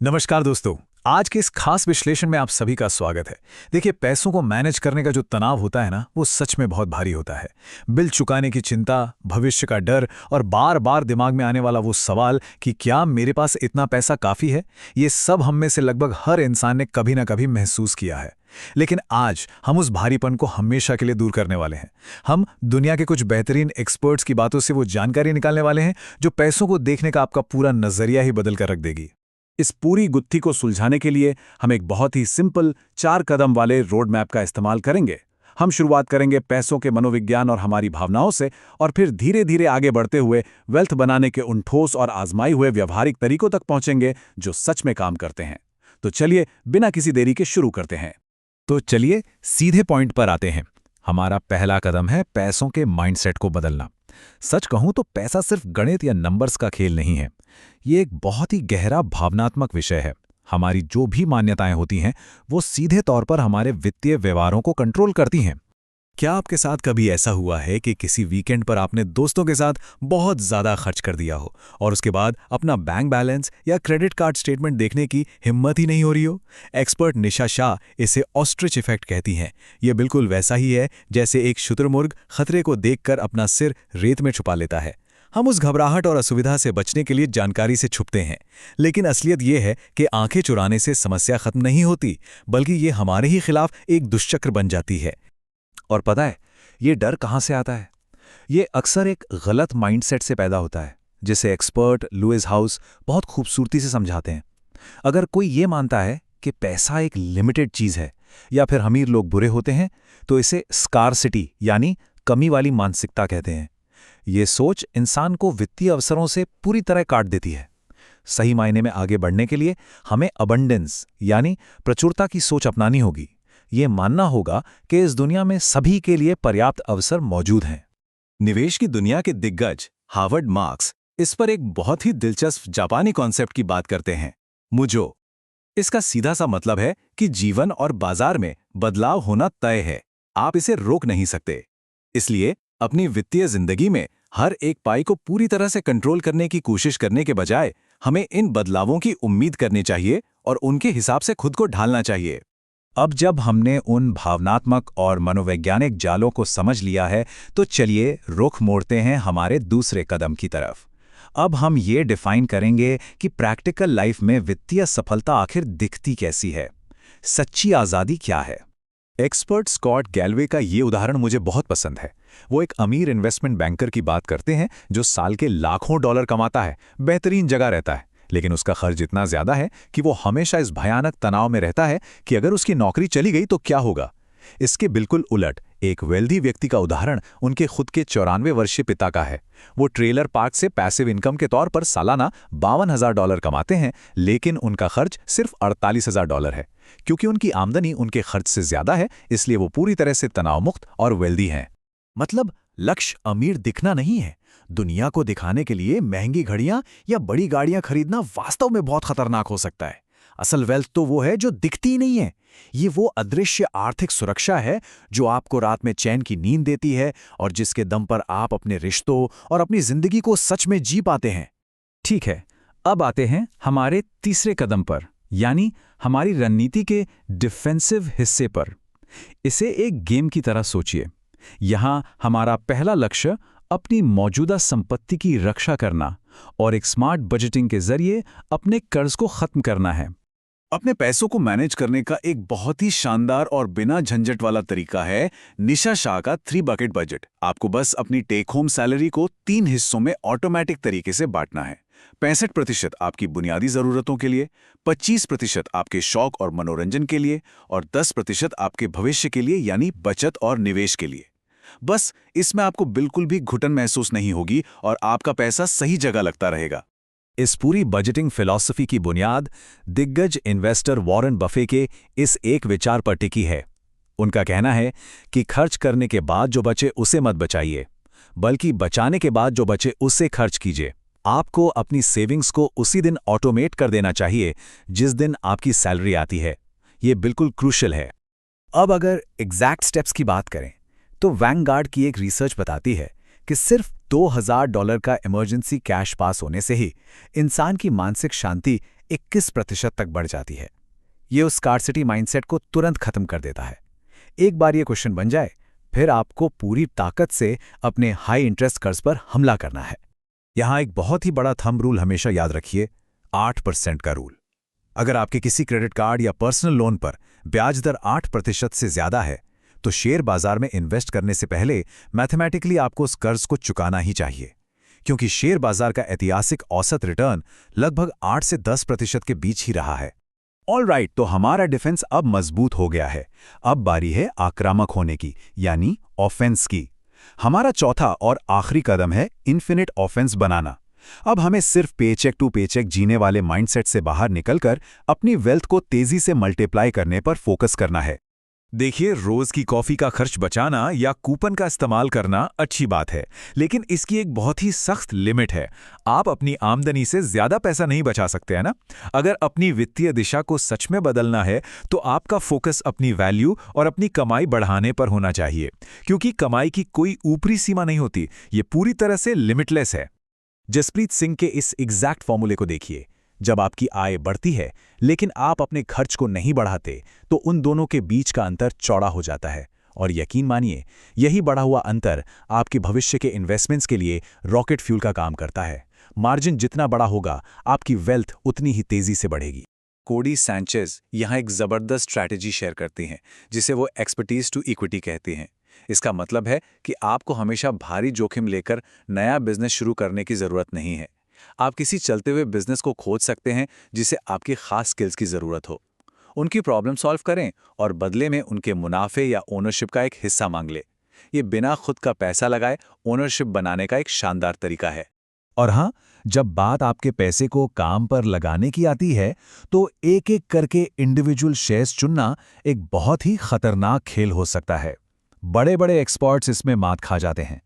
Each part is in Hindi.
नमस्कार दोस्तों। आज के इस खास विश्लेषण में आप सभी का स्वागत है। देखिए, पैसों को मैनेज करने का जो तनाव होता है ना, वो सच में बहुत भारी होता है। बिल चुकाने की चिंता, भविष्य का डर और बार बार दिमाग में आने वाला वो सवाल कि क्या मेरे पास इतना पैसा काफ़ी है, ये सब हम में से लगभग हर इंसान ने कभी ना कभी महसूस किया है। लेकिन आज हम उस भारीपन को हमेशा के लिए दूर करने वाले हैं। हम दुनिया के कुछ बेहतरीन एक्सपर्ट्स की बातों से वो जानकारी निकालने वाले हैं जो पैसों को देखने का आपका पूरा नजरिया ही बदल कर रख देगी। इस पूरी गुत्थी को सुलझाने के लिए हम एक बहुत ही सिंपल 4 कदम वाले रोड मैप का इस्तेमाल करेंगे। हम शुरुआत करेंगे पैसों के मनोविज्ञान और हमारी भावनाओं से, और फिर धीरे धीरे आगे बढ़ते हुए वेल्थ बनाने के उन ठोस और आजमाए हुए व्यवहारिक तरीकों तक पहुंचेंगे जो सच में काम करते हैं। तो चलिए बिना किसी देरी के शुरू करते हैं। तो चलिए सीधे पॉइंट पर आते हैं। हमारा पहला कदम है पैसों के माइंडसेट को बदलना। सच कहूं तो पैसा सिर्फ गणित या नंबर्स का खेल नहीं है। ये एक बहुत ही गहरा भावनात्मक विषय है। हमारी जो भी मान्यताएं होती हैं, वो सीधे तौर पर हमारे वित्तीय व्यवहारों को कंट्रोल करती हैं। क्या आपके साथ कभी ऐसा हुआ है कि किसी वीकेंड पर आपने दोस्तों के साथ बहुत ज़्यादा खर्च कर दिया हो और उसके बाद अपना बैंक बैलेंस या क्रेडिट कार्ड स्टेटमेंट देखने की हिम्मत ही नहीं हो रही हो? एक्सपर्ट निशा शाह इसे ऑस्ट्रिच इफेक्ट कहती हैं। ये बिल्कुल वैसा ही है जैसे एक शुतुरमुर्ग खतरे को देखकर अपना सिर रेत में छुपा लेता है। हम उस घबराहट और असुविधा से बचने के लिए जानकारी से छुपते हैं, लेकिन असलियत ये है कि आंखें चुराने से समस्या खत्म नहीं होती, बल्कि ये हमारे ही खिलाफ एक दुष्चक्र बन जाती है। और पता है, ये डर कहाँ से आता है? ये अक्सर एक गलत माइंडसेट से पैदा होता है, जिसे एक्सपर्ट लुइस हाउस बहुत खूबसूरती से समझाते हैं। अगर कोई ये मानता है कि पैसा एक लिमिटेड चीज़ है या फिर अमीर लोग बुरे होते हैं, तो इसे स्कार्सिटी यानी कमी वाली मानसिकता कहते हैं। ये सोच इंसान को वित्तीय अवसरों से पूरी तरह काट देती है। सही मायने में आगे बढ़ने के लिए हमें अबंडेंस यानी प्रचुरता की सोच अपनानी होगी। ये मानना होगा कि इस दुनिया में सभी के लिए पर्याप्त अवसर मौजूद हैं। निवेश की दुनिया के दिग्गज हार्वर्ड मार्क्स इस पर एक बहुत ही दिलचस्प जापानी कॉन्सेप्ट की बात करते हैं, मुजो। इसका सीधा सा मतलब है कि जीवन और बाजार में बदलाव होना तय है, आप इसे रोक नहीं सकते। इसलिए अपनी वित्तीय जिंदगी में हर एक पाई को पूरी तरह से कंट्रोल करने की कोशिश करने के बजाय हमें इन बदलावों की उम्मीद करनी चाहिए और उनके हिसाब से खुद को ढालना चाहिए। अब जब हमने उन भावनात्मक और मनोवैज्ञानिक जालों को समझ लिया है, तो चलिए रुख मोड़ते हैं हमारे दूसरे कदम की तरफ। अब हम ये डिफाइन करेंगे कि प्रैक्टिकल लाइफ में वित्तीय सफलता आखिर दिखती कैसी है। सच्ची आज़ादी क्या है? एक्सपर्ट स्कॉट गैल्वे का ये उदाहरण मुझे बहुत पसंद है। वो एक अमीर इन्वेस्टमेंट बैंकर की बात करते हैं जो साल के लाखों डॉलर कमाता है, बेहतरीन जगह रहता है, लेकिन उसका खर्च इतना ज्यादा है कि वो हमेशा इस भयानक तनाव में रहता है कि अगर उसकी नौकरी चली गई तो क्या होगा। इसके बिल्कुल उलट एक वेल्दी व्यक्ति का उदाहरण उनके खुद के 94 वर्षीय पिता का है। वो ट्रेलर पार्क से पैसिव इनकम के तौर पर सालाना $52,000 कमाते हैं, लेकिन उनका खर्च सिर्फ $48,000 है। क्योंकि उनकी आमदनी उनके खर्च से ज्यादा है, इसलिए वो पूरी तरह से तनाव मुक्त और वेल्दी हैं। मतलब लक्ष्य अमीर दिखना नहीं है। दुनिया को दिखाने के लिए महंगी घड़ियां या बड़ी गाड़ियां खरीदना वास्तव में बहुत खतरनाक हो सकता है। असल वेल्थ तो वो है जो दिखती ही नहीं है। ये वो अदृश्य आर्थिक सुरक्षा है जो आपको रात में चैन की नींद देती है और जिसके दम पर आप अपने रिश्तों और अपनी जिंदगी को सच में जी पाते हैं। ठीक है, अब आते हैं हमारे तीसरे कदम पर, यानी हमारी रणनीति के डिफेंसिव हिस्से पर। इसे एक गेम की तरह सोचिए। यहां हमारा पहला लक्ष्य अपनी मौजूदा संपत्ति की रक्षा करना और एक स्मार्ट बजटिंग के जरिए अपने कर्ज को खत्म करना है। अपने पैसों को मैनेज करने का एक बहुत ही शानदार और बिना झंझट वाला तरीका है निशा शाह का 3 बकेट बजट। आपको बस अपनी टेक होम सैलरी को 3 हिस्सों में ऑटोमेटिक तरीके से बांटना है। 65% आपकी बुनियादी जरूरतों के लिए, 25% आपके शौक और मनोरंजन के लिए और 10% आपके भविष्य के लिए यानी बचत और निवेश के लिए। बस इसमें आपको बिल्कुल भी घुटन महसूस नहीं होगी और आपका पैसा सही जगह लगता रहेगा। इस पूरी बजटिंग फिलॉसफी की बुनियाद दिग्गज इन्वेस्टर वॉरेन बफे के इस एक विचार पर टिकी है। उनका कहना है कि खर्च करने के बाद जो बचे उसे मत बचाइए, बल्कि बचाने के बाद जो बचे उससे खर्च कीजिए। आपको अपनी सेविंग्स को उसी दिन ऑटोमेट कर देना चाहिए जिस दिन आपकी सैलरी आती है। ये बिल्कुल क्रूशियल है। अब अगर एग्जैक्ट स्टेप्स की बात करें तो वैंगार्ड की एक रिसर्च बताती है कि सिर्फ $2,000 का इमरजेंसी कैश पास होने से ही इंसान की मानसिक शांति 21% तक बढ़ जाती है। ये उस स्कार्सिटी माइंडसेट को तुरंत खत्म कर देता है। एक बार ये क्वेश्चन बन जाए, फिर आपको पूरी ताकत से अपने हाई इंटरेस्ट कर्ज पर हमला करना है। यहाँ एक बहुत ही बड़ा थंब रूल हमेशा याद रखिए, 8% का रूल। अगर आपके किसी क्रेडिट कार्ड या पर्सनल लोन पर ब्याज दर 8% से ज्यादा है, तो शेयर बाजार में इन्वेस्ट करने से पहले मैथमेटिकली आपको उस कर्ज को चुकाना ही चाहिए, क्योंकि शेयर बाजार का ऐतिहासिक औसत रिटर्न लगभग 8 से 10% के बीच ही रहा है। ऑलराइट, तो हमारा डिफेंस अब मजबूत हो गया है। अब बारी है आक्रामक होने की, यानी ऑफेंस की। हमारा चौथा और आखिरी कदम है इन्फिनिट ऑफेंस बनाना। अब हमें सिर्फ पेचेक टू पेचेक जीने वाले माइंडसेट से बाहर निकलकर अपनी वेल्थ को तेजी से मल्टीप्लाई करने पर फोकस करना है। देखिए, रोज की कॉफी का खर्च बचाना या कूपन का इस्तेमाल करना अच्छी बात है, लेकिन इसकी एक बहुत ही सख्त लिमिट है। आप अपनी आमदनी से ज्यादा पैसा नहीं बचा सकते, है ना? अगर अपनी वित्तीय दिशा को सच में बदलना है, तो आपका फोकस अपनी वैल्यू और अपनी कमाई बढ़ाने पर होना चाहिए, क्योंकि कमाई की कोई ऊपरी सीमा नहीं होती, ये पूरी तरह से लिमिटलेस है। जसप्रीत सिंह के इस एग्जैक्ट फॉर्मूले को देखिए। जब आपकी आय बढ़ती है लेकिन आप अपने खर्च को नहीं बढ़ाते, तो उन दोनों के बीच का अंतर चौड़ा हो जाता है। और यकीन मानिए, यही बढ़ा हुआ अंतर आपके भविष्य के इन्वेस्टमेंट्स के लिए रॉकेट फ्यूल का काम करता है। मार्जिन जितना बड़ा होगा, आपकी वेल्थ उतनी ही तेजी से बढ़ेगी। कोडी सैंचेज यहाँ एक जबरदस्त स्ट्रैटेजी शेयर करती हैं, जिसे वो एक्सपर्टीज टू इक्विटी कहते हैं। इसका मतलब है कि आपको हमेशा भारी जोखिम लेकर नया बिजनेस शुरू करने की जरूरत नहीं है। आप किसी चलते हुए बिजनेस को खोज सकते हैं जिसे आपकी खास स्किल्स की जरूरत हो। उनकी प्रॉब्लम सॉल्व करें और बदले में उनके मुनाफे या ओनरशिप का एक हिस्सा मांग ले। ये बिना खुद का पैसा लगाए ओनरशिप बनाने का एक शानदार तरीका है। और हाँ, जब बात आपके पैसे को काम पर लगाने की आती है, तो एक एक करके इंडिविजुअल शेयर्स चुनना एक बहुत ही खतरनाक खेल हो सकता है। बड़े बड़े एक्सपर्ट्स इसमें मात खा जाते हैं।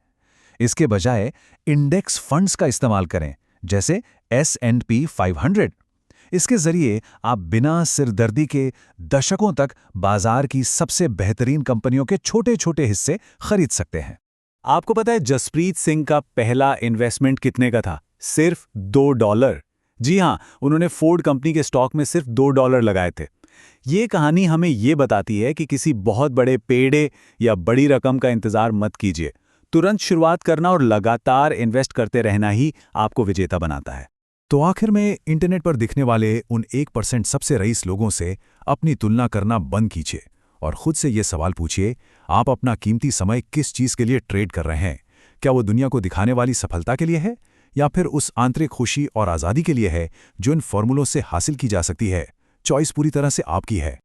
इसके बजाय इंडेक्स फंड्स का इस्तेमाल करें, जैसे S&P 500। इसके जरिए आप बिना सिरदर्दी के दशकों तक बाजार की सबसे बेहतरीन कंपनियों के छोटे छोटे हिस्से खरीद सकते हैं। आपको पता है जसप्रीत सिंह का पहला इन्वेस्टमेंट कितने का था? सिर्फ $2। जी हाँ, उन्होंने फोर्ड कंपनी के स्टॉक में सिर्फ $2 लगाए थे। ये कहानी हमें ये बताती है कि किसी बहुत बड़े पेड़े या बड़ी रकम का इंतजार मत कीजिए। तुरंत शुरुआत करना और लगातार इन्वेस्ट करते रहना ही आपको विजेता बनाता है। तो आखिर में इंटरनेट पर दिखने वाले उन 1% सबसे रईस लोगों से अपनी तुलना करना बंद कीजिए और खुद से ये सवाल पूछिए, आप अपना कीमती समय किस चीज़ के लिए ट्रेड कर रहे हैं? क्या वो दुनिया को दिखाने वाली सफलता के लिए है, या फिर उस आंतरिक खुशी और आज़ादी के लिए है जो इन फॉर्मूलों से हासिल की जा सकती है? चॉइस पूरी तरह से आपकी है।